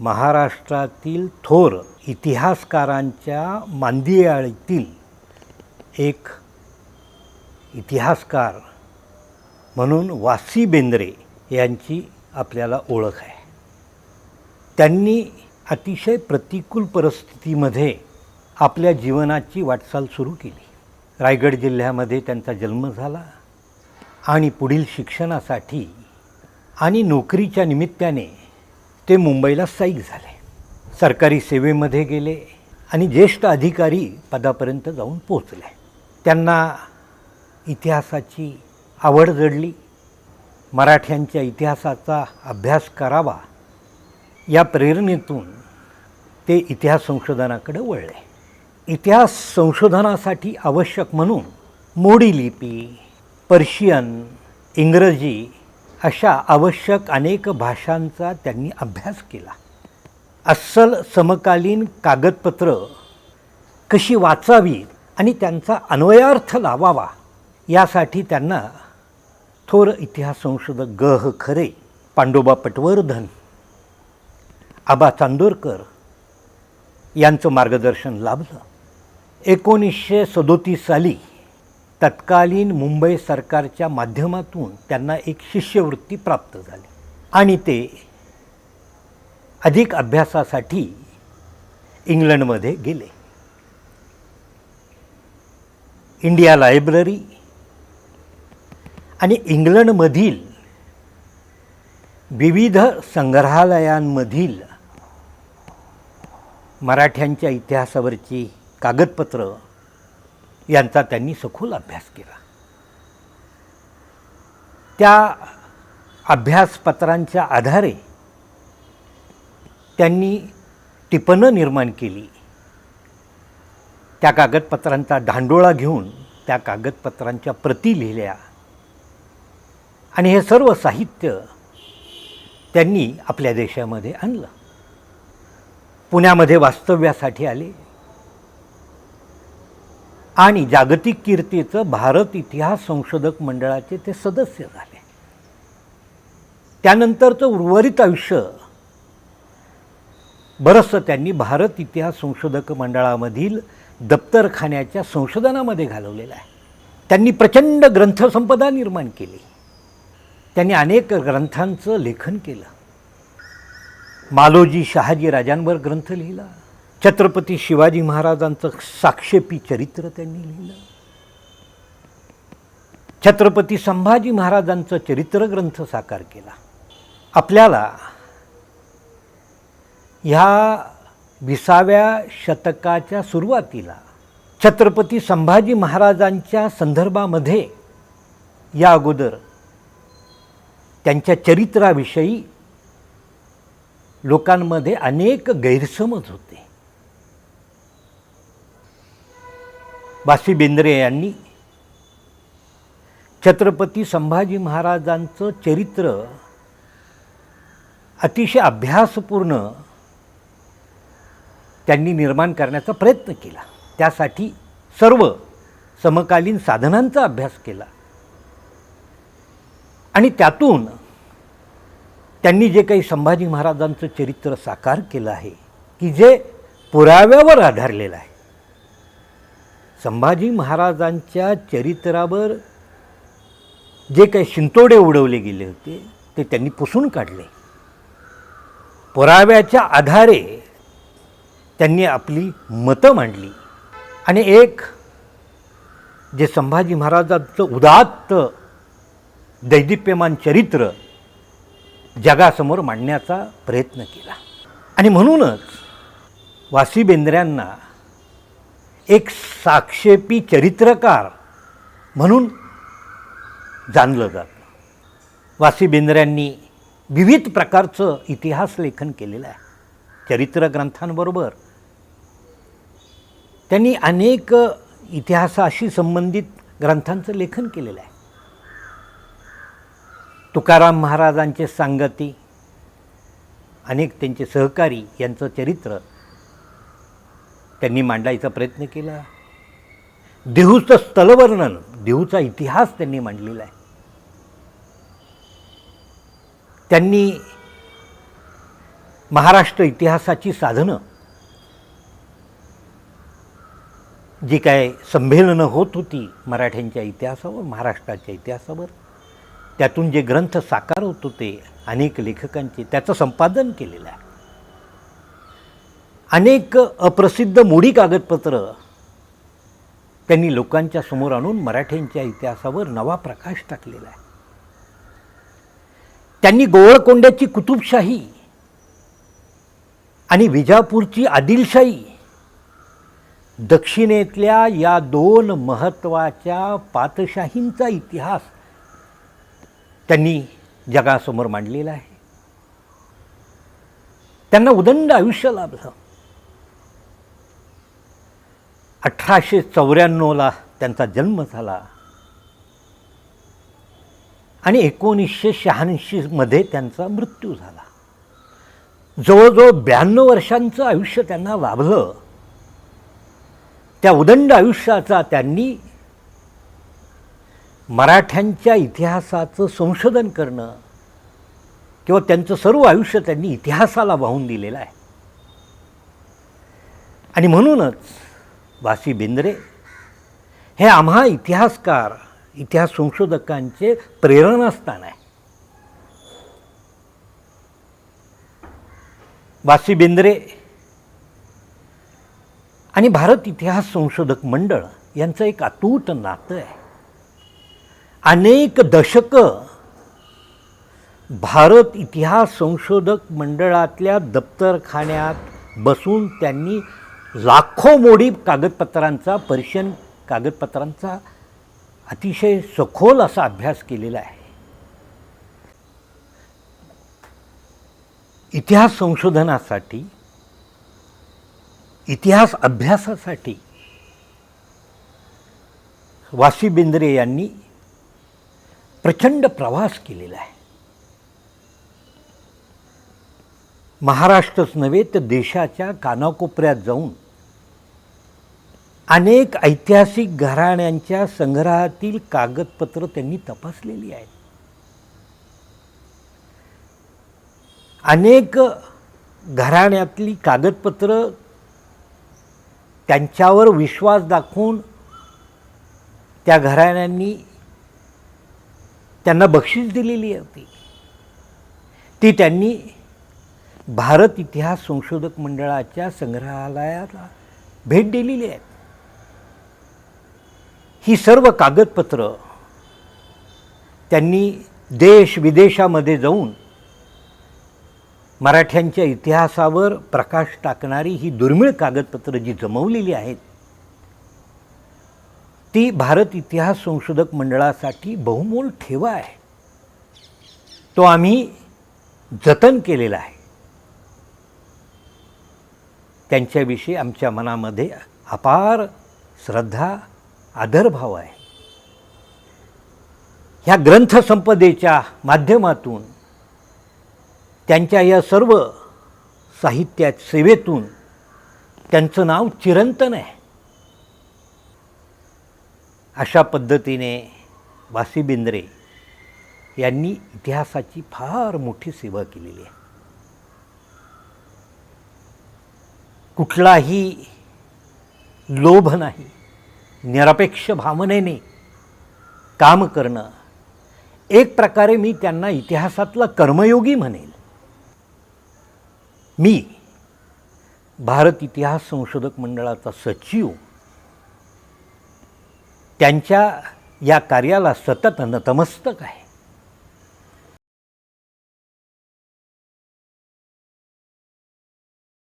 महाराष्ट्रातील थोर इतिहासकारांच्या मांदियाळीतील एक इतिहासकार म्हणून वासी बेंद्रे यांची आपल्याला ओळख आहे. त्यांनी अतिशय प्रतिकूल परिस्थितीमध्ये आपल्या जीवनाची वाटचाल सुरू केली. रायगड जिल्ह्यामध्ये त्यांचा जन्म झाला आणि पुढील शिक्षणासाठी आणि नोकरीच्या निमित्ताने ते मुंबईला स्थायिक झाले. सरकारी सेवेमध्ये गेले आणि ज्येष्ठ अधिकारी पदापर्यंत जाऊन पोचले. त्यांना इतिहासाची आवड जडली. मराठ्यांच्या इतिहासाचा अभ्यास करावा या प्रेरणेतून ते इतिहास संशोधनाकडे वळले. इतिहास संशोधनासाठी आवश्यक म्हणून मोडी लिपी, पर्शियन, इंग्रजी अशा आवश्यक अनेक भाषांचा त्यांनी अभ्यास केला. अस्सल समकालीन कागदपत्र कशी वाचावीत आणि त्यांचा अन्वयार्थ लावावा यासाठी त्यांना थोर इतिहास संशोधक ग ह खरे, पांडोबा पटवर्धन, आबा चांदोरकर यांचं मार्गदर्शन लाभलं. 1937 साली तत्कालीन मुंबई सरकारच्या माध्यमातून त्यांना एक शिष्यवृत्ती प्राप्त झाली आणि ते अधिक अभ्यासासाठी इंग्लंडमध्ये गेले. इंडिया लायब्ररी आणि इंग्लंडमधील विविध संग्रहालयांमधील मराठ्यांच्या इतिहासावरची कागदपत्र यांचा त्यांनी सखोल अभ्यास केला. त्या अभ्यासपत्रांच्या आधारे त्यांनी टिपणं निर्माण केली. त्या कागदपत्रांचा धांडोळा घेऊन त्या कागदपत्रांच्या प्रती लिहिल्या आणि हे सर्व साहित्य त्यांनी आपल्या देशामध्ये आणलं. पुण्यामध्ये वास्तव्यासाठी आले आणि जागतिक कीर्तीचं भारत इतिहास संशोधक मंडळाचे ते सदस्य झाले. त्यानंतरचं उर्वरित आयुष्य बरंचसं त्यांनी भारत इतिहास संशोधक मंडळामधील दप्तरखान्याच्या संशोधनामध्ये घालवलेलं आहे. त्यांनी प्रचंड ग्रंथसंपदा निर्माण केली. त्यांनी अनेक ग्रंथांचं लेखन केलं. मालोजी शहाजी राजांवर ग्रंथ लिहिला. छत्रपती शिवाजी महाराजांचं साक्षेपी चरित्र त्यांनी लिहिलं. छत्रपती संभाजी महाराजांचं चरित्र ग्रंथ साकार केला. आपल्याला ह्या 20व्या शतकाच्या सुरुवातीला छत्रपती संभाजी महाराजांच्या संदर्भामध्ये या अगोदर त्यांच्या चरित्राविषयी लोकांमध्ये अनेक गैरसमज होते. वासी बेंद्रे यांनी छत्रपती संभाजी महाराजांचं चरित्र अतिशय अभ्यासपूर्ण त्यांनी निर्माण करण्याचा प्रयत्न केला. त्यासाठी सर्व समकालीन साधनांचा अभ्यास केला आणि त्यातून त्यांनी जे काही संभाजी महाराजांचं चरित्र साकार केलं आहे की जे पुराव्यावर आधारलेलं आहे. संभाजी महाराजांच्या चरित्रावर जे काही शिंतोडे उडवले गेले होते ते त्यांनी पुसून काढले. पुराव्याच्या आधारे त्यांनी आपली मतं मांडली आणि एक जे संभाजी महाराजांचं उदात्त दैदिप्यमान चरित्र जगासमोर मांडण्याचा प्रयत्न केला. आणि म्हणूनच वासी बेंद्र्यांना एक साक्षेपी चरित्रकार म्हणून जाणलं जातं. वासी बेंद्र्यांनी विविध प्रकारचं इतिहास लेखन केलेलं आहे. चरित्र ग्रंथांबरोबर त्यांनी अनेक इतिहासाशी संबंधित ग्रंथांचं लेखन केलेलं आहे. तुकाराम महाराजांचे सांगती, अनेक त्यांचे सहकारी यांचं चरित्र त्यांनी मांडायचा प्रयत्न केला. देहूचं स्थलवर्णन, देहूचा इतिहास त्यांनी मांडलेला आहे. त्यांनी महाराष्ट्र इतिहासाची साधनं जी काय संमेलनं होत होती मराठ्यांच्या इतिहासावर, महाराष्ट्राच्या इतिहासावर, त्यातून जे ग्रंथ साकार होत होते अनेक लेखकांचे, त्याचं संपादन केलेलं आहे. अनेक अप्रसिद्ध मोडी कागदपत्र त्यांनी लोकांच्या समोर आणून मराठ्यांच्या इतिहासावर नवा प्रकाश टाकलेला आहे. त्यांनी गोवळकोंड्याची कुतुबशाही आणि विजापूरची आदिलशाही, दक्षिणेतल्या या दोन महत्त्वाच्या पातशाहींचा इतिहास त्यांनी जगासमोर मांडलेला आहे. त्यांना उदंड आयुष्य लाभलं. 1894ला त्यांचा जन्म झाला आणि 1986मध्ये त्यांचा मृत्यू झाला. जवळजवळ 92 वर्षांचं आयुष्य त्यांना लाभलं. त्या उदंड आयुष्याचा त्यांनी मराठ्यांच्या इतिहासाचं संशोधन करणं किंवा त्यांचं सर्व आयुष्य त्यांनी इतिहासाला वाहून दिलेलं आहे. आणि म्हणूनच वासी बेंद्रे हे आम्हा इतिहासकार, इतिहास संशोधकांचे प्रेरणास्थान आहे. वासी बेंद्रे आणि भारत इतिहास संशोधक मंडळ यांचं एक अतूट नातं आहे. अनेक दशकं भारत इतिहास संशोधक मंडळातल्या दप्तरखान्यात बसून त्यांनी लाखो मोडी कागदपत्रांचा, पर्शियन कागदपत्रांचा अतिशय सखोल असा अभ्यास केलेला आहे. इतिहास संशोधनासाठी, इतिहास अभ्यासासाठी वासी बेंद्रे यांनी प्रचंड प्रवास केलेला आहे. महाराष्ट्रच नव्हे तर देशाच्या कानाकोपऱ्यात जाऊन अनेक ऐतिहासिक घराण्यांच्या संग्रहातील कागदपत्र त्यांनी तपासलेली आहेत. अनेक घराण्यातली कागदपत्र त्यांच्यावर विश्वास दाखवून त्या घराण्यांनी त्यांना बक्षीस दिलेली होती. ती त्यांनी भारत इतिहास संशोधक मंडळाच्या संग्रहालयाला भेट दिलेली आहे. ही सर्व कागदपत्र त्यांनी देश विदेशामध्ये जाऊन मराठ्यांच्या इतिहासावर प्रकाश टाकणारी ही दुर्मिळ कागदपत्र जी जमवलेली आहेत ती भारत इतिहास संशोधक मंडळासाठी बहुमोल ठेवा आहे. तो आम्ही जतन केलेला आहे. त्यांच्याविषयी आमच्या मनामध्ये अपार श्रद्धा, आदरभाव आहे. ह्या ग्रंथसंपदेच्या माध्यमातून, त्यांच्या या सर्व साहित्यात सेवेतून त्यांचं नाव चिरंतन आहे. अशा पद्धतीने वासी बेंद्रे यांनी इतिहासाची फार मोठी सेवा केलेली आहे. कुठलाही लोभ नाही, निरपेक्ष भावनेने काम करणं, एक प्रकारे मी त्यांना इतिहासातला कर्मयोगी म्हणेल. मी भारत इतिहास संशोधक मंडळाचा सचिव त्यांच्या या कार्याला सतत नतमस्तक आहे.